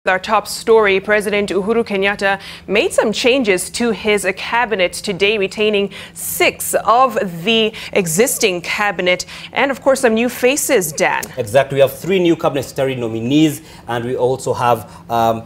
Our top story, President Uhuru Kenyatta made some changes to his cabinet today, retaining 6 of the existing cabinet and, of course, some new faces, Dan. Exactly. We have 3 new cabinet secretary nominees, and we also have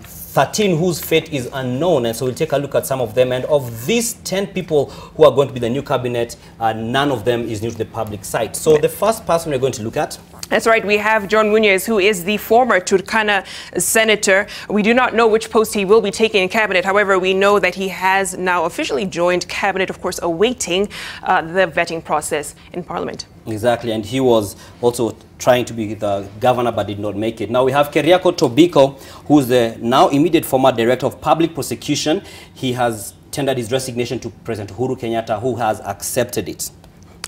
13 whose fate is unknown, and so we'll take a look at some of them. And of these 10 people who are going to be the new cabinet, none of them is new to the public sight. So the first person we're going to look at, that's right. We have John Muñez, who is the former Turkana senator. We do not know which post he will be taking in cabinet. However, we know that he has now officially joined cabinet, of course, awaiting the vetting process in Parliament. Exactly. And he was also trying to be the governor but did not make it. Now we have Keriako Tobiko, who is the now immediate former director of public prosecution. He has tendered his resignation to President Uhuru Kenyatta, who has accepted it.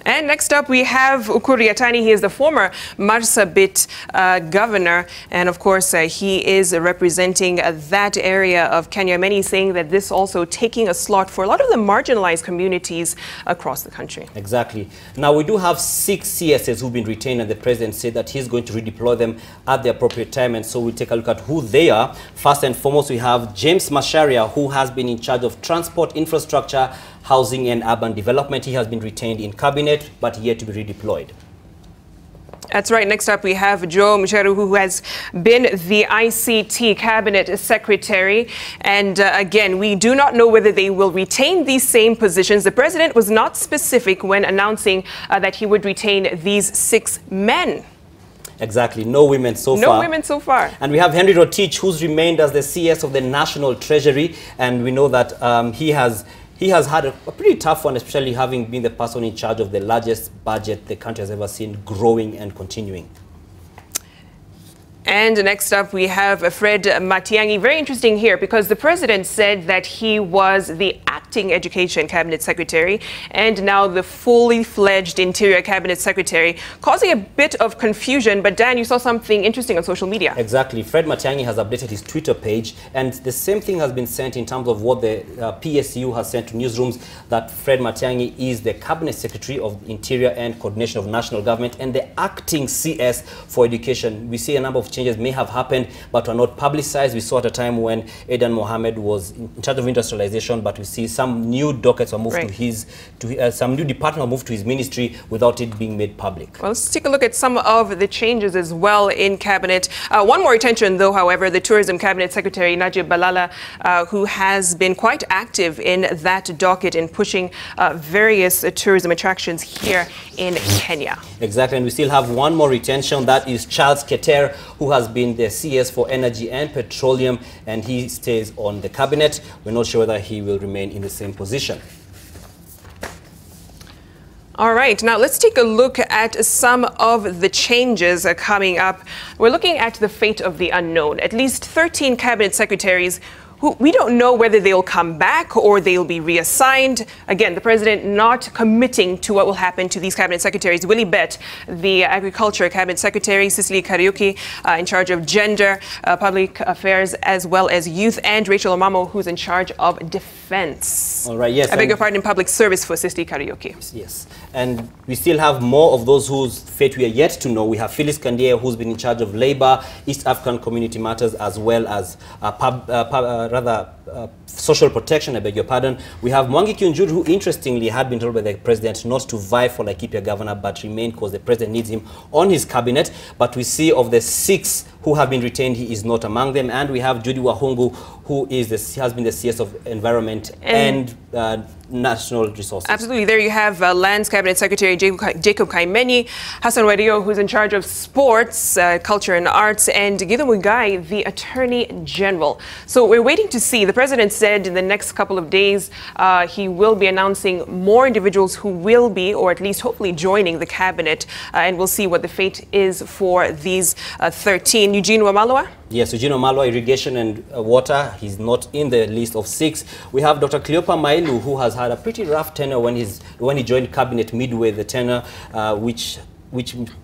And next up, we have Ukur Yatani. He is the former Marsabit governor. And of course, he is representing that area of Kenya. Many saying that this also taking a slot for a lot of the marginalized communities across the country. Exactly. Now, we do have 6 CSs who've been retained, and the president said that he's going to redeploy them at the appropriate time. And so we'll take a look at who they are. First and foremost, we have James Macharia, who has been in charge of transport, infrastructure, housing and urban development. He has been retained in cabinet, but yet to be redeployed. That's right. Next up, we have Joe Mucheru, who has been the ICT cabinet secretary. And again, we do not know whether they will retain these same positions. The president was not specific when announcing that he would retain these 6 men. Exactly. No women so far. No women so far. And we have Henry Rotich, who's remained as the CS of the National Treasury. And we know that he has had a pretty tough one, especially having been the person in charge of the largest budget the country has ever seen, growing and continuing. And next up, we have Fred Matiang'i. Very interesting here, because the president said that he was the acting education cabinet secretary and now the fully fledged interior cabinet secretary, causing a bit of confusion. But Dan, you saw something interesting on social media. Exactly. Fred Matiang'i has updated his Twitter page, and the same thing has been sent in terms of what the PSU has sent to newsrooms, that Fred Matiang'i is the cabinet secretary of interior and coordination of national government and the acting CS for education. We see a number of changes may have happened, but were not publicized. We saw at a time when Aidan Mohammed was in charge of industrialization, but we see some new dockets were moved some new department were moved to his ministry without it being made public. Well, let's take a look at some of the changes as well in cabinet. One more attention, though, however, the tourism cabinet secretary, Najib Balala, who has been quite active in that docket in pushing various tourism attractions here in Kenya. Exactly. And we still have one more retention. That is Charles Keter, who has been the CS for energy and petroleum, and he stays on the cabinet. We're not sure whether he will remain in the same position. All right, now let's take a look at some of the changes coming up. We're looking at the fate of the unknown. At least 13 cabinet secretaries who we don't know whether they'll come back or they'll be reassigned. Again, the president not committing to what will happen to these cabinet secretaries. Willie Bett, the agriculture cabinet secretary, Cicely Kariuki, in charge of gender, public affairs, as well as youth, and Rachel Omamo, who's in charge of defense. All right, yes. I beg your pardon, public service for Cicely Kariuki. Yes, and we still have more of those whose fate we are yet to know. We have Phyllis Kandiye, who's been in charge of labor, East African community matters, as well as social protection, I beg your pardon. We have Mwangi Kiunjuru, who interestingly had been told by the president not to vie for Laikipia governor, but remain because the president needs him on his cabinet. But we see of the 6 who have been retained, he is not among them. And we have Judy Wahungu, who has been the CS of environment and national resources. Absolutely. There you have Lands Cabinet Secretary Jacob Kaimeni, Hassan Wario, who's in charge of sports, culture and arts, and Gideon Muigai, the Attorney General. So we're waiting to see. The president said in the next couple of days he will be announcing more individuals who will be, or at least hopefully, joining the cabinet, and we'll see what the fate is for these 13. Eugene Wamalwa? Yes, Eugene Wamalwa, irrigation and water. He's not in the list of 6. We have Dr. Cleopa Mailu, who has had a pretty rough tenure when he joined cabinet midway the tenure, which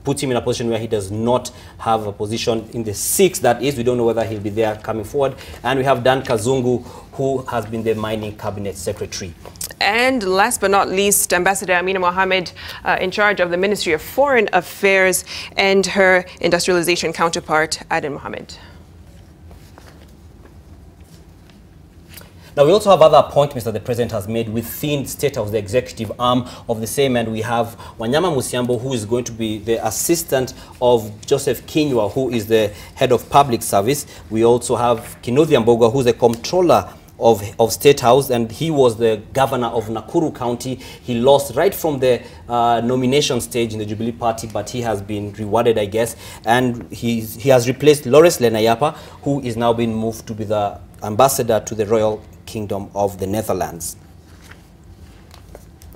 puts him in a position where he does not have a position in the 6. That is, we don't know whether he'll be there coming forward. And we have Dan Kazungu, who has been the mining cabinet secretary. And last but not least, Ambassador Amina Mohammed, in charge of the Ministry of Foreign Affairs, and her industrialization counterpart, Aden Mohammed. Now, we also have other appointments that the president has made within State House, the executive arm of the same, and we have Wanyama Musiambo, who is going to be the assistant of Joseph Kinyua, who is the head of public service. We also have Kinothi Amboga, who's the comptroller of State House, and he was the governor of Nakuru County. He lost right from the nomination stage in the Jubilee Party, but he has been rewarded, I guess, and he has replaced Lawrence Lenayapa, who is now being moved to be the ambassador to the Royal Kingdom of the Netherlands.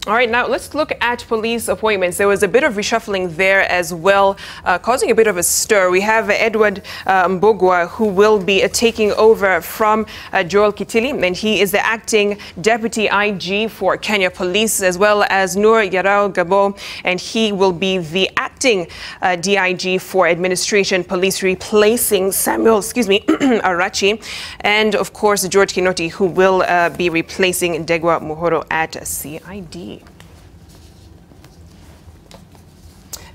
All right, now let's look at police appointments. There was a bit of reshuffling there as well, causing a bit of a stir. We have Edward Mbogwa, who will be taking over from Joel Kitili, and he is the acting deputy IG for Kenya Police, as well as Nur Yarao Gabo, and he will be the acting DIG for Administration Police, replacing Samuel, Arachi, and of course George Kinoti, who will be replacing Degwa Muhoro at CID.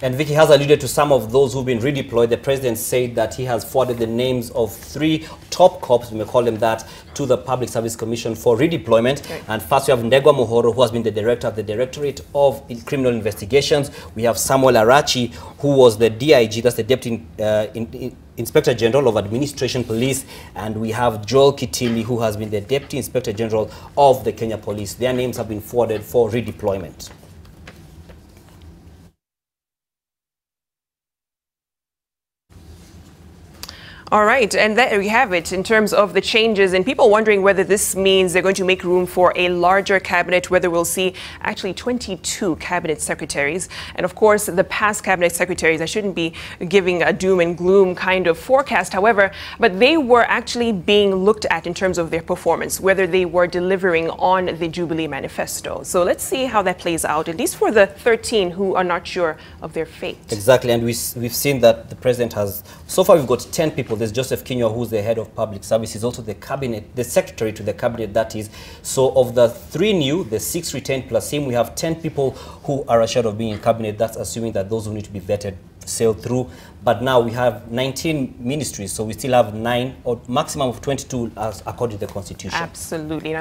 And Vicky has alluded to some of those who've been redeployed. The president said that he has forwarded the names of 3 top cops, we may call them that, to the Public Service Commission for redeployment. Okay. And first we have Ndegwa Muhoro, who has been the director of the Directorate of Criminal Investigations. We have Samuel Arachi, who was the DIG, that's the Deputy Inspector General of Administration Police, and we have Joel Kitili, who has been the Deputy Inspector General of the Kenya Police. Their names have been forwarded for redeployment. All right, and there we have it in terms of the changes, and people wondering whether this means they're going to make room for a larger cabinet, whether we'll see actually 22 cabinet secretaries. And of course, the past cabinet secretaries, I shouldn't be giving a doom and gloom kind of forecast, however, but they were actually being looked at in terms of their performance, whether they were delivering on the Jubilee Manifesto. So let's see how that plays out, at least for the 13 who are not sure of their fate. Exactly, and we've seen that the president has, so far we've got 10 people. There's Joseph Kinyua, who's the head of public service. He's also the cabinet, the secretary to the cabinet, that is. So of the 3 new, the 6 retained plus him, we have 10 people who are assured of being in cabinet. That's assuming that those who need to be vetted sail through. But now we have 19 ministries, so we still have 9 or maximum of 22 as according to the constitution. Absolutely.